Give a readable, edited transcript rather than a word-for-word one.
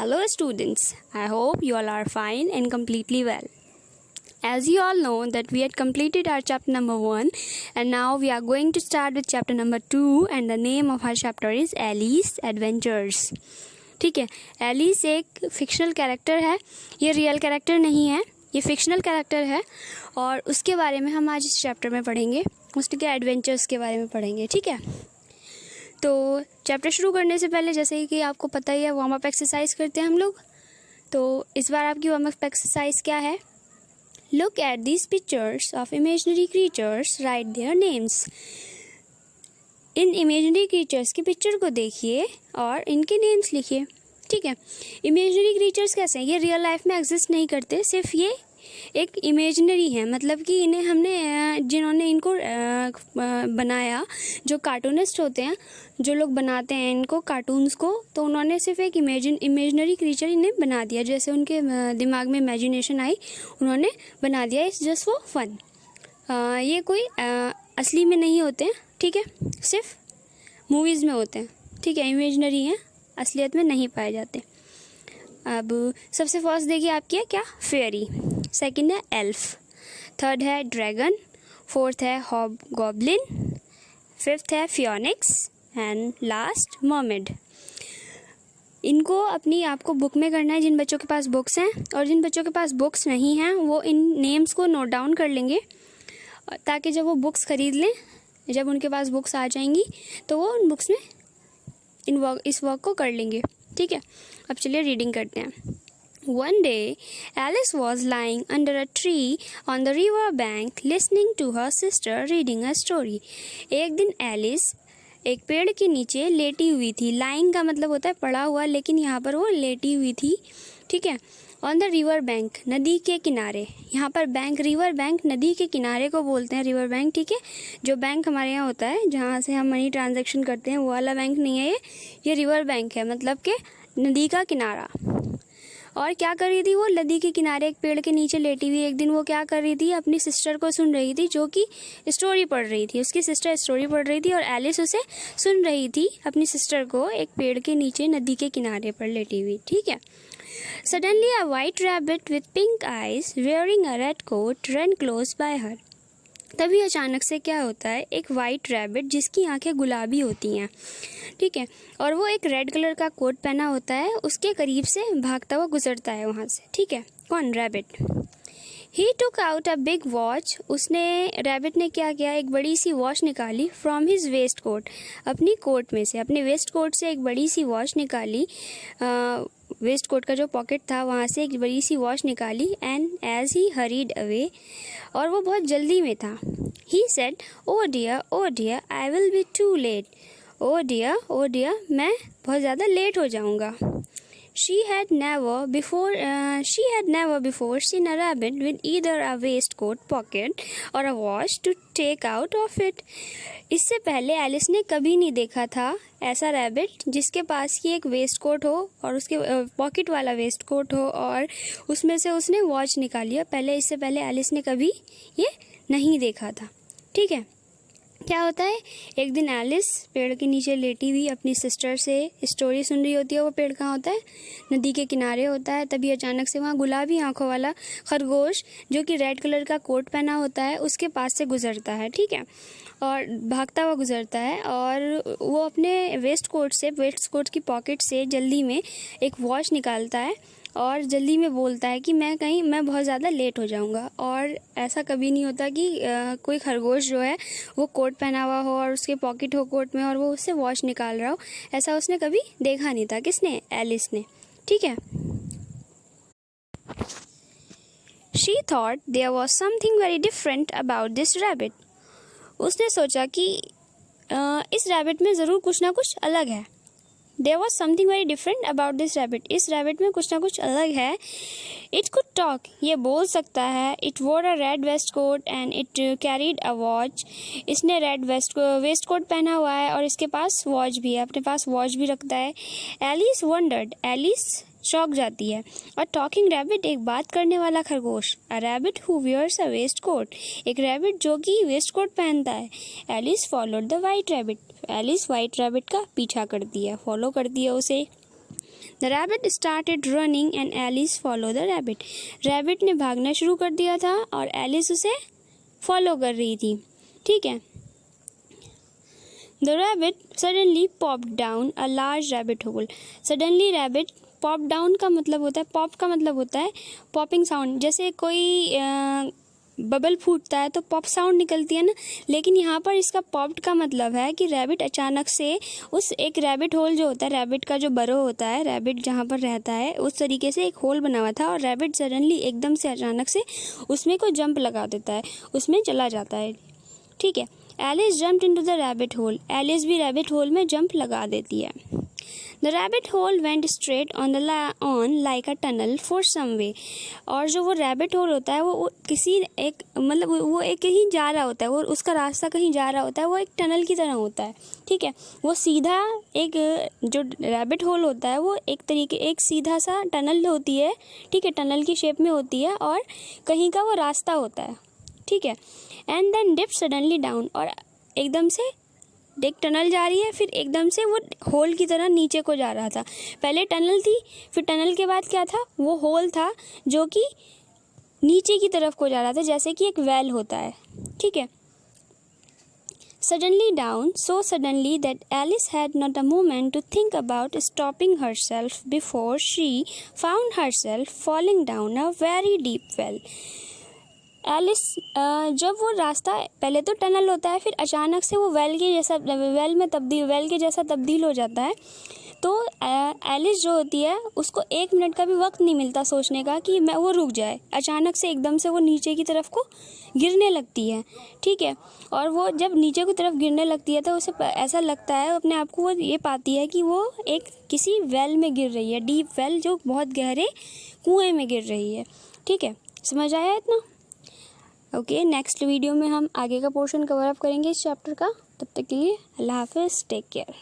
Hello students, I hope you all are fine and completely well. As you all know that we had completed our chapter number 1 and now we are going to start with chapter number 2 and the name of our chapter is Alice Adventures. ठीक है, Alice एक fictional character है, ये real character नहीं है, ये fictional character है और उसके बारे में हम आज इस चैप्टर में पढ़ेंगे, उसके एडवेंचर्स के बारे में पढ़ेंगे. ठीक है, तो चैप्टर शुरू करने से पहले जैसे कि आपको पता ही है वार्म अप एक्सरसाइज करते हैं हम लोग. तो इस बार आपकी वार्म अप एक्सरसाइज क्या है? Look at these pictures of imaginary creatures, right their names. In imaginary creatures की पिक्चर को देखिए और इनके नेम्स लिखिए. ठीक है, इमेजिनरी क्रीचर्स कैसे हैं? ये रियल लाइफ में एग्जिस्ट नहीं करते, सिर्फ ये एक इमेजिनरी है, मतलब कि इन्हें हमने जिन्होंने इनको बनाया, जो कार्टूनिस्ट होते हैं, जो लोग बनाते हैं इनको कार्टून्स को, तो उन्होंने सिर्फ एक इमेजिनरी क्रीचर इन्हें बना दिया. जैसे उनके दिमाग में इमेजिनेशन आई, उन्होंने बना दिया. It's just for fun. ये कोई असली में नहीं होते हैं. ठीक है, सिर्फ मूवीज़ में होते हैं. ठीक है, इमेजिनरी हैं, असलियत में नहीं पाए जाते. अब सबसे फर्स्ट देखिए आपकी है क्या? फेयरी. सेकंड है एल्फ. थर्ड है ड्रैगन. फोर्थ है हॉबगॉब्लिन. फिफ्थ है फियोनिक्स एंड लास्ट मर्मेड. इनको अपनी आपको बुक में करना है, जिन बच्चों के पास बुक्स हैं, और जिन बच्चों के पास बुक्स नहीं हैं वो इन नेम्स को नोट डाउन कर लेंगे ताकि जब वो बुक्स खरीद लें, जब उनके पास बुक्स आ जाएंगी तो वो उन बुक्स में इस वर्क को कर लेंगे. ठीक है, अब चलिए रीडिंग करते हैं. One day, Alice was lying under a tree on the river bank listening to her sister reading a story. एक दिन एलिस एक पेड़ के नीचे लेटी हुई थी. लाइंग का मतलब होता है पड़ा हुआ, लेकिन यहाँ पर वो लेटी हुई थी. ठीक है, ऑन द रिवर बैंक, नदी के किनारे. यहाँ पर बैंक, रिवर बैंक, नदी के किनारे को बोलते हैं रिवर बैंक. ठीक है, जो बैंक हमारे यहाँ होता है जहाँ से हम मनी ट्रांजैक्शन करते हैं वो वाला बैंक नहीं है ये रिवर बैंक है, मतलब कि नदी का किनारा. और क्या कर रही थी वो? नदी के किनारे एक पेड़ के नीचे लेटी हुई. एक दिन वो क्या कर रही थी? अपनी सिस्टर को सुन रही थी, जो कि स्टोरी पढ़ रही थी. उसकी सिस्टर स्टोरी पढ़ रही थी और एलिस उसे सुन रही थी, अपनी सिस्टर को, एक पेड़ के नीचे नदी के किनारे पर लेटी हुई. ठीक है. Suddenly a white rabbit with pink eyes wearing a red coat ran close by her. तभी अचानक से क्या होता है? एक वाइट रैबिट जिसकी आंखें गुलाबी होती हैं, ठीक है, और वो एक रेड कलर का कोट पहना होता है, उसके करीब से भागता हुआ गुजरता है वहाँ से. ठीक है, कौन? Rabbit. He took out a big watch. उसने, रैबिट ने क्या किया? एक बड़ी सी वॉच निकाली. फ्रॉम हिज वेस्ट कोट, अपनी कोट में से, अपने वेस्ट कोट से एक बड़ी सी वॉच निकाली. वेस्ट कोट का जो पॉकेट था वहाँ से एक बड़ी सी वॉच निकाली. And as he hurried away, और वो बहुत जल्दी में था. He said, oh dear, I will be to late. O dear, मैं बहुत ज़्यादा लेट हो जाऊँगा. She had never before seen a rabbit with either a waistcoat pocket or a watch to take out of it. इससे पहले Alice ने कभी नहीं देखा था ऐसा रैबिट जिसके पास की एक वेस्ट कोट हो और उसके पॉकेट वाला वेस्ट कोट हो और उसमें से उसने वॉच निकाली. पहले, इससे पहले एलिस ने कभी ये नहीं देखा था. ठीक है, क्या होता है? एक दिन एलिस पेड़ के नीचे लेटी हुई अपनी सिस्टर से स्टोरी सुन रही होती है. वो पेड़ कहाँ होता है? नदी के किनारे होता है. तभी अचानक से वहाँ गुलाबी आंखों वाला खरगोश, जो कि रेड कलर का कोट पहना होता है, उसके पास से गुजरता है. ठीक है, और भागता हुआ गुजरता है और वो अपने वेस्ट कोट की पॉकेट से जल्दी में एक वॉच निकालता है और जल्दी में बोलता है कि मैं बहुत ज़्यादा लेट हो जाऊंगा. और ऐसा कभी नहीं होता कि कोई खरगोश जो है वो कोट पहना हुआ हो और उसके पॉकेट हो कोट में और वो उससे वॉच निकाल रहा हो. ऐसा उसने कभी देखा नहीं था. किसने? एलिस ने. ठीक है. She thought there was something very different about this rabbit. उसने सोचा कि इस रैबिट में ज़रूर कुछ ना कुछ अलग है. There was something very different about this rabbit. इस रैबिट में कुछ ना कुछ अलग है. It could talk. ये बोल सकता है. It wore a red waistcoat and it carried a watch. इसने रेड वेस्ट कोट पहना हुआ है और इसके पास वॉच भी है, अपने पास वॉच भी रखता है. Alice wondered. Alice चौंक जाती है. और टॉकिंग रैबिट, एक बात करने वाला खरगोश. A rabbit who wears a waistcoat, एक रैबिट जो कि वेस्ट कोट पहनता है. Alice followed the white rabbit, Alice white rabbit का पीछा करती है, फॉलो करती है उसे. The rabbit started running and Alice follow the rabbit. Rabbit ने भागना शुरू कर दिया था और एलिस उसे फॉलो कर रही थी। ठीक है। The rabbit suddenly popped down a large rabbit hole. Suddenly rabbit, pop down का मतलब होता है, पॉप का मतलब होता है पॉपिंग साउंड, जैसे कोई बबल फूटता है तो पॉप साउंड निकलती है ना, लेकिन यहाँ पर इसका पॉप्ड का मतलब है कि रैबिट अचानक से उस एक रैबिट होल जो होता है, रैबिट का जो बरो होता है, रैबिट जहाँ पर रहता है उस तरीके से एक होल बना हुआ था और रैबिट सडनली एकदम से अचानक से उसमें कोई जंप लगा देता है, उसमें चला जाता है। ठीक है। Alice jumped into the rabbit hole. Alice भी रैबिट होल में जंप लगा देती है। The rabbit hole went straight on like a tunnel for some way. और जो वो रैबिट होल होता है वो किसी एक मतलब वो एक कहीं जा रहा होता है, वो उसका रास्ता कहीं जा रहा होता है, वो एक टनल की तरह होता है। ठीक है। वो सीधा एक जो रैबिट होल होता है वो एक सीधा सा टनल होती है। ठीक है। टनल की शेप में होती है और कहीं का वो रास्ता होता है। ठीक है। And then dip suddenly down. और एकदम से एक टनल जा रही है, फिर एकदम से वो होल की तरह नीचे को जा रहा था। पहले टनल थी, फिर टनल के बाद क्या था, वो होल था जो कि नीचे की तरफ को जा रहा था, जैसे कि एक वेल होता है। ठीक है। Suddenly down, so suddenly that Alice had not a moment to think about stopping herself before she found herself falling down a very deep well. Alice जब वो रास्ता, पहले तो टनल होता है, फिर अचानक से वो वेल के जैसा तब्दील हो जाता है। तो एलिस जो होती है उसको 1 मिनट का भी वक्त नहीं मिलता सोचने का कि वो रुक जाए। अचानक से एकदम से वो नीचे की तरफ को गिरने लगती है। ठीक है। और वो जब नीचे की तरफ गिरने लगती है तो उसे ऐसा लगता है, अपने आप को वो ये पाती है कि वो एक किसी वेल में गिर रही है, डीप वेल, जो बहुत गहरे कुएं में गिर रही है। ठीक है। समझ आया इतना? ओके। नेक्स्ट वीडियो में हम आगे का पोर्शन कवर अप करेंगे इस चैप्टर का। तब तक के लिए अल्लाह हाफिज़, टेक केयर।